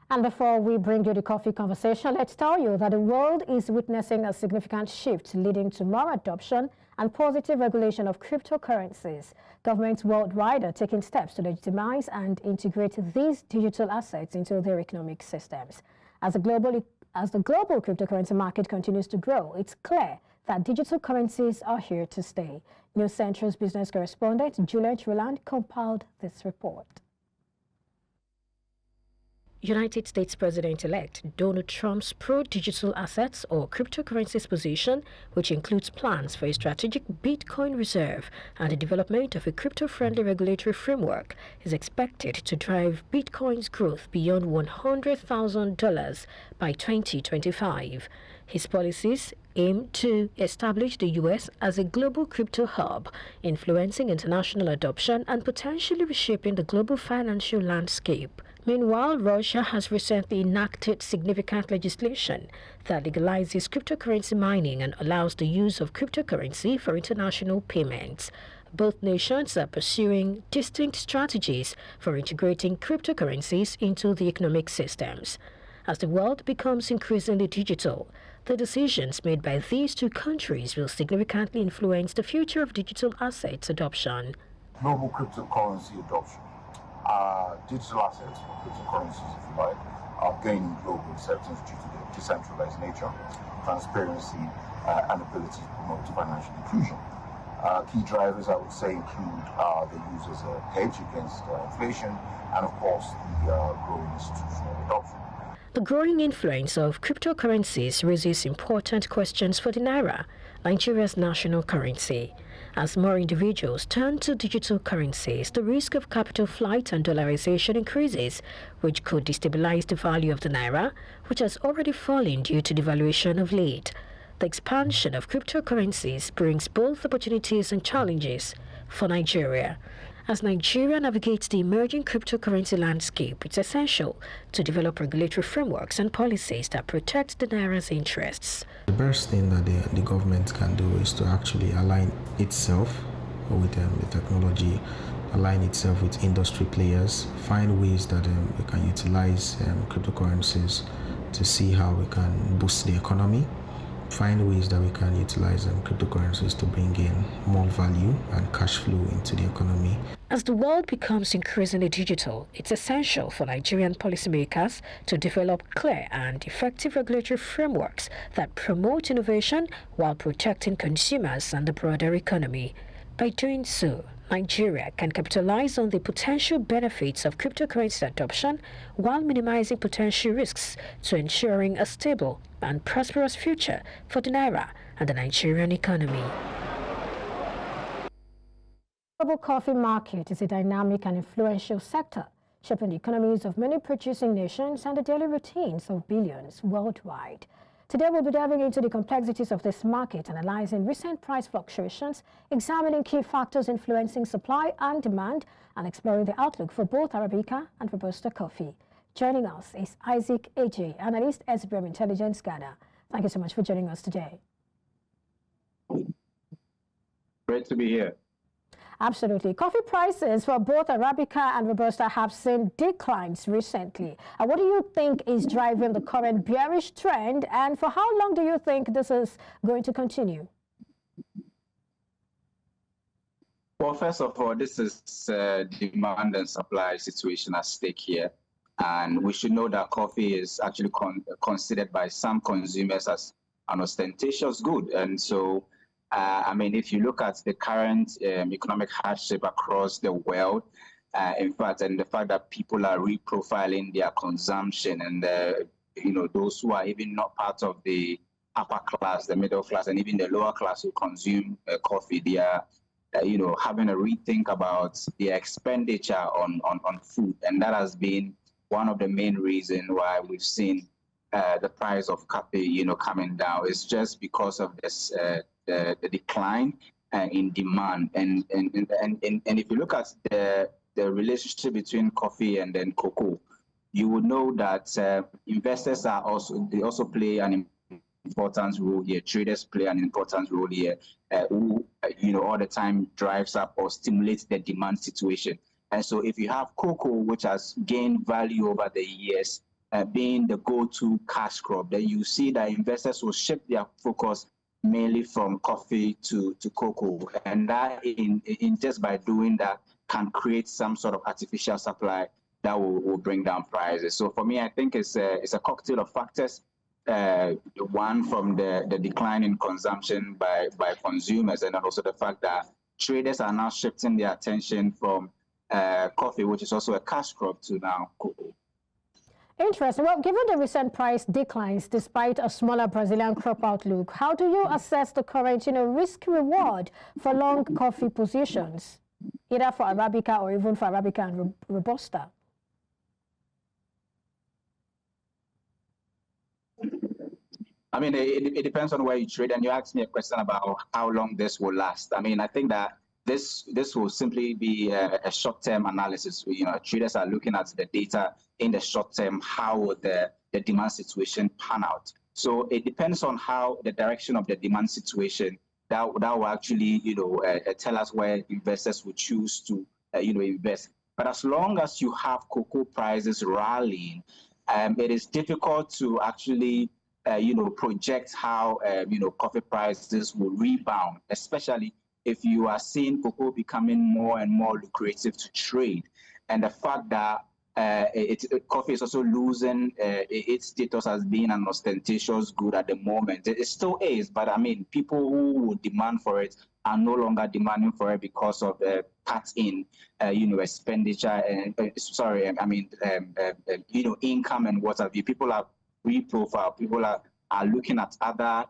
And before we bring you the coffee conversation, let's tell you that the world is witnessing a significant shift leading to more adoption and positive regulation of cryptocurrencies. Governments worldwide are taking steps to legitimize and integrate these digital assets into their economic systems. As the global cryptocurrency market continues to grow, it's clear that digital currencies are here to stay. News Central's business correspondent Juliet Roland compiled this report. United States President-elect Donald Trump's pro-digital assets or cryptocurrencies position, which includes plans for a strategic Bitcoin reserve and the development of a crypto-friendly regulatory framework, is expected to drive Bitcoin's growth beyond $100,000 by 2025. His policies aim to establish the U.S. as a global crypto hub, influencing international adoption and potentially reshaping the global financial landscape. Meanwhile, Russia has recently enacted significant legislation that legalizes cryptocurrency mining and allows the use of cryptocurrency for international payments. Both nations are pursuing distinct strategies for integrating cryptocurrencies into the economic systems. As the world becomes increasingly digital, the decisions made by these two countries will significantly influence the future of digital assets adoption. Global cryptocurrency adoption. Digital assets, cryptocurrencies if you like, are gaining global acceptance due to their decentralized nature, transparency, and ability to promote financial inclusion. Key drivers, I would say, include the use as a hedge against inflation and, of course, the growing institutional adoption. The growing influence of cryptocurrencies raises important questions for the Naira, Nigeria's national currency. As more individuals turn to digital currencies, the risk of capital flight and dollarization increases, which could destabilize the value of the Naira, which has already fallen due to devaluation of late. The expansion of cryptocurrencies brings both opportunities and challenges for Nigeria. As Nigeria navigates the emerging cryptocurrency landscape, it's essential to develop regulatory frameworks and policies that protect the Naira's interests. The best thing that the government can do is to actually align itself with the technology, align itself with industry players, find ways that we can utilize cryptocurrencies to see how we can boost the economy, find ways that we can utilize cryptocurrencies to bring in more value and cash flow into the economy. As the world becomes increasingly digital, it's essential for Nigerian policymakers to develop clear and effective regulatory frameworks that promote innovation while protecting consumers and the broader economy. By doing so, Nigeria can capitalize on the potential benefits of cryptocurrency adoption while minimizing potential risks to ensuring a stable and prosperous future for the Naira and the Nigerian economy. The global coffee market is a dynamic and influential sector, shaping the economies of many producing nations and the daily routines of billions worldwide. Today, we'll be diving into the complexities of this market, analyzing recent price fluctuations, examining key factors influencing supply and demand, and exploring the outlook for both Arabica and Robusta coffee. Joining us is Isaac AJ, analyst, SBM Intelligence Ghana. Thank you so much for joining us today. Great to be here. Absolutely. Coffee prices for both Arabica and Robusta have seen declines recently. What do you think is driving the current bearish trend, and for how long do you think this is going to continue? Well, first of all, this is demand and supply situation at stake here. And we should know that coffee is actually considered by some consumers as an ostentatious good. And so I mean, if you look at the current economic hardship across the world, in fact, and the fact that people are reprofiling their consumption, and you know, those who are even not part of the upper class, the middle class, and even the lower class who consume coffee, they are, you know, having a rethink about their expenditure on food, and that has been one of the main reasons why we've seen the price of coffee, you know, coming down. It's just because of this. The decline in demand, and if you look at the relationship between coffee and then cocoa, you would know that investors are also play an important role here. Traders play an important role here, who you know, all the time drives up or stimulates the demand situation. And so if you have cocoa, which has gained value over the years, being the go-to cash crop, then you see that investors will shift their focus mainly from coffee to cocoa, and that in just by doing that can create some sort of artificial supply that will bring down prices. So for me, I think it's a cocktail of factors. One from the decline in consumption by consumers, and then also the fact that traders are now shifting their attention from coffee, which is also a cash crop, to now cocoa. Interesting. Well, given the recent price declines despite a smaller Brazilian crop outlook, how do you assess the current, risk-reward for long coffee positions, either for Arabica or even for Arabica and Robusta? I mean, it depends on where you trade, and you asked me a question about how long this will last. I mean, I think that this will simply be a short-term analysis. Traders are looking at the data in the short term, how will the demand situation pan out. So it depends on how the direction of the demand situation that will actually, tell us where investors will choose to, invest. But as long as you have cocoa prices rallying, it is difficult to actually, project how, coffee prices will rebound, especially if you are seeing cocoa becoming more and more lucrative to trade. And the fact that coffee is also losing its status as being an ostentatious good at the moment. It still is, but I mean, people who would demand for it are no longer demanding for it because of the cuts in, expenditure and income and what have you. People are reprofiled. People are looking at other,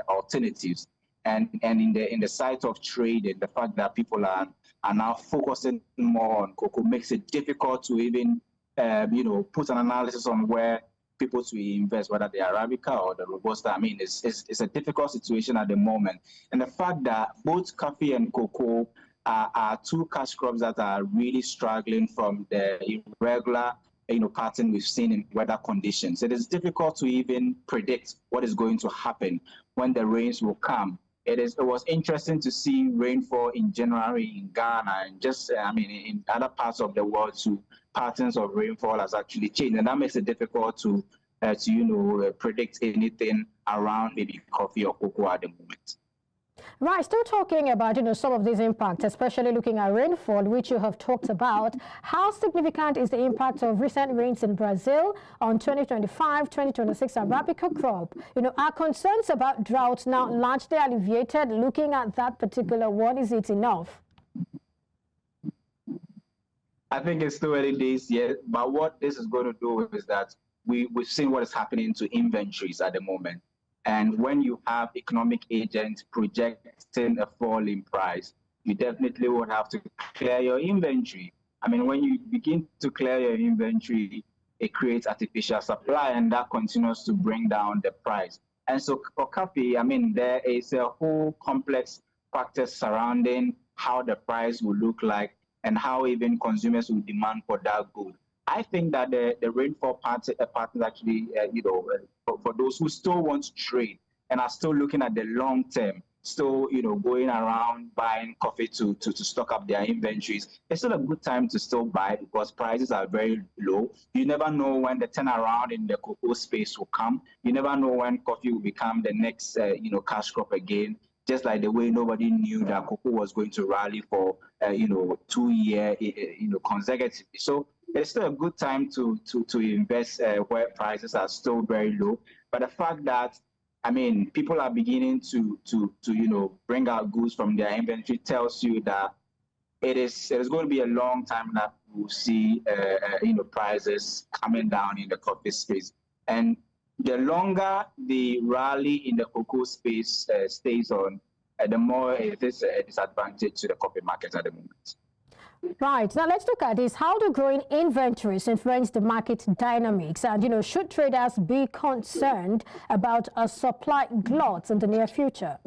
alternatives. And in the side of trading, the fact that people are now focusing more on cocoa makes it difficult to even, put an analysis on where people to invest, whether the Arabica or the Robusta. I mean, it's a difficult situation at the moment. And the fact that both coffee and cocoa are two cash crops that are really struggling from the irregular, pattern we've seen in weather conditions. It is difficult to even predict what is going to happen when the rains will come. It was interesting to see rainfall in January in Ghana, and just in other parts of the world too. Patterns of rainfall has actually changed, and that makes it difficult to predict anything around maybe coffee or cocoa at the moment. Right, still talking about some of these impacts, especially looking at rainfall, which you have talked about. How significant is the impact of recent rains in Brazil on 2025-2026 Arabica crop? Are concerns about drought now largely alleviated? Looking at that particular one, is it enough? I think it's still early days yet, but what this is going to do is that we've seen what is happening to inventories at the moment. And when you have economic agents projecting a fall in price, you definitely would have to clear your inventory. I mean, when you begin to clear your inventory, it creates artificial supply, and that continues to bring down the price. And so for coffee, I mean, there is a whole complex factors surrounding how the price will look like and how even consumers will demand for that good. I think that the rainfall pattern actually, for those who still want to trade and are still looking at the long term, still, going around buying coffee to stock up their inventories, it's still a good time to still buy because prices are very low. You never know when the turnaround in the cocoa space will come. You never know when coffee will become the next, cash crop again. Just like the way nobody knew that cocoa was going to rally for, 2 years, consecutively. So it's still a good time to invest where prices are still very low. But the fact that, people are beginning to bring out goods from their inventory tells you that it is going to be a long time that we'll see, prices coming down in the coffee space. And the longer the rally in the cocoa space stays on, the more it is a disadvantage to the coffee market at the moment. Right. Now let's look at this. How do growing inventories influence the market dynamics? And, should traders be concerned about a supply glut in the near future?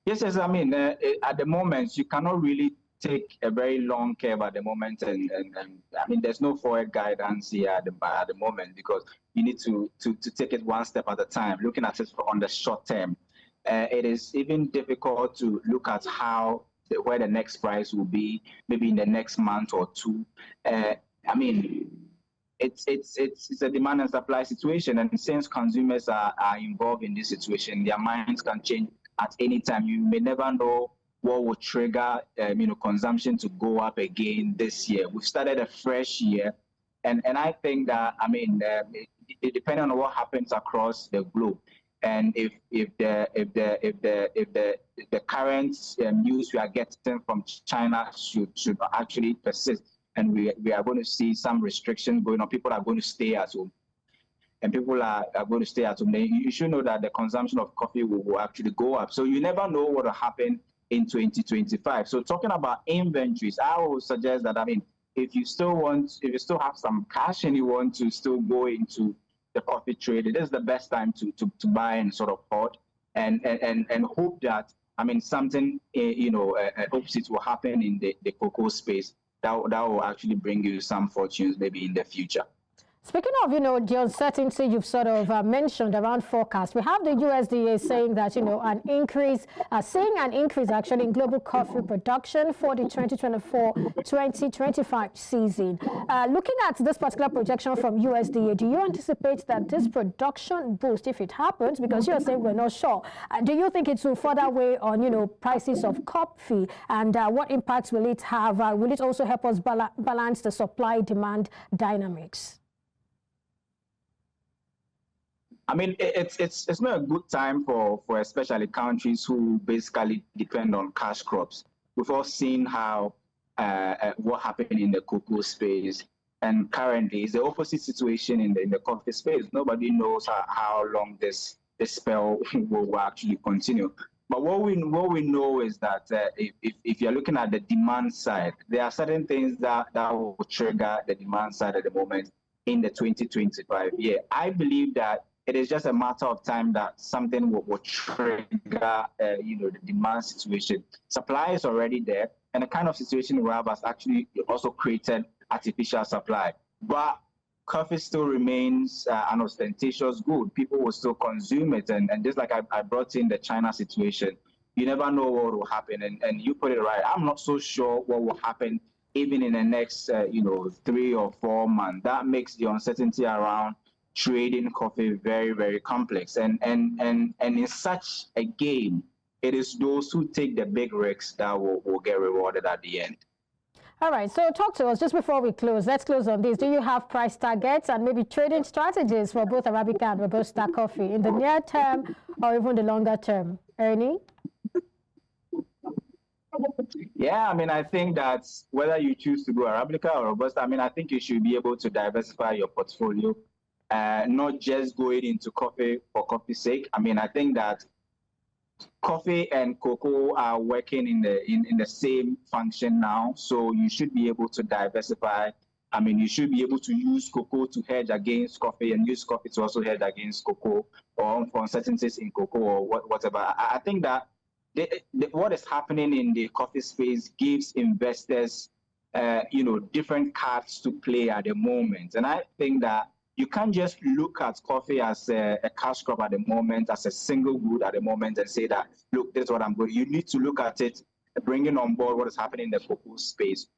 Yes, at the moment, you cannot really take a very long curve at the moment, and there's no forward guidance here at the moment because you need to take it one step at a time. Looking at it on the short term, it is even difficult to look at how where the next price will be, maybe in the next month or two. I mean, it's a demand and supply situation, and since consumers are involved in this situation, their minds can change at any time. You may never know what will trigger consumption to go up again this year. We've started a fresh year, and I think that it depends on what happens across the globe, and if the current news we are getting from China should actually persist, and we are going to see some restrictions going on, people are going to stay at home, and people are going to stay at home, then you should know that the consumption of coffee will actually go up. So you never know what will happen in 2025. So talking about inventories, I would suggest that, if you still have some cash and you want to still go into the coffee trade, it is the best time to buy and sort of hoard and hope that, something, opposite will happen in the cocoa space that will actually bring you some fortunes maybe in the future. Speaking of, the uncertainty you've sort of mentioned around forecast, we have the USDA saying that, seeing an increase actually in global coffee production for the 2024-2025 season. Looking at this particular projection from USDA, do you anticipate that this production boost, if it happens, because you're saying we're not sure, do you think it will further weigh on, prices of coffee, and what impacts will it have? Will it also help us balance the supply-demand dynamics? It's not a good time for especially countries who basically depend on cash crops. We've all seen how what happened in the cocoa space, and currently it's the opposite situation in the coffee space. Nobody knows how long this spell will actually continue. But what we know is that if you're looking at the demand side, there are certain things that will trigger the demand side at the moment in the 2025 year. I believe that it is just a matter of time that something will trigger, the demand situation. Supply is already there, and the kind of situation we have has actually also created artificial supply. But coffee still remains an ostentatious good. People will still consume it, and just like I brought in the China situation, you never know what will happen, and you put it right. I'm not so sure what will happen even in the next, 3 or 4 months. That makes the uncertainty around trading coffee very, very complex, and in such a game, it is those who take the big risks that will get rewarded at the end. All right, so talk to us just before we close. Let's close on this. Do you have price targets and maybe trading strategies for both Arabica and Robusta coffee in the near term or even the longer term? Ernie? Yeah, I think that whether you choose to go Arabica or Robusta, I think you should be able to diversify your portfolio. Not just going into coffee for coffee's sake. I think that coffee and cocoa are working in the same function now, so you should be able to diversify. You should be able to use cocoa to hedge against coffee and use coffee to also hedge against cocoa, or for uncertainties in cocoa or whatever. I think that what is happening in the coffee space gives investors, different cards to play at the moment, and I think that you can't just look at coffee as a cash crop at the moment, as a single good at the moment, and say that, look, this is what I'm going to. You need to look at it, bringing on board what is happening in the cocoa space.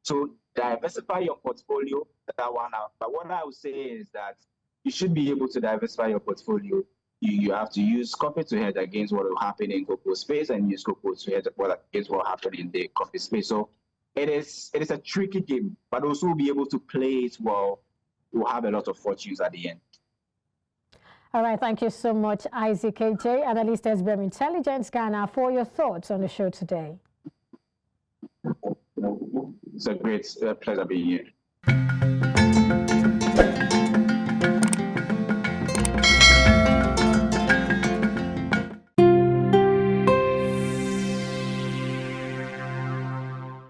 So diversify your portfolio, that one out. But what I would say is that you should be able to diversify your portfolio. You have to use coffee to hedge against what will happen in cocoa space, and use cocoa to hedge against what will happen in the coffee space. So it is a tricky game, but also be able to play it well, we'll have a lot of fortunes at the end. All right, thank you so much, Isaac KJ, analyst SBM Intelligence Ghana, for your thoughts on the show today. It's a great pleasure being here.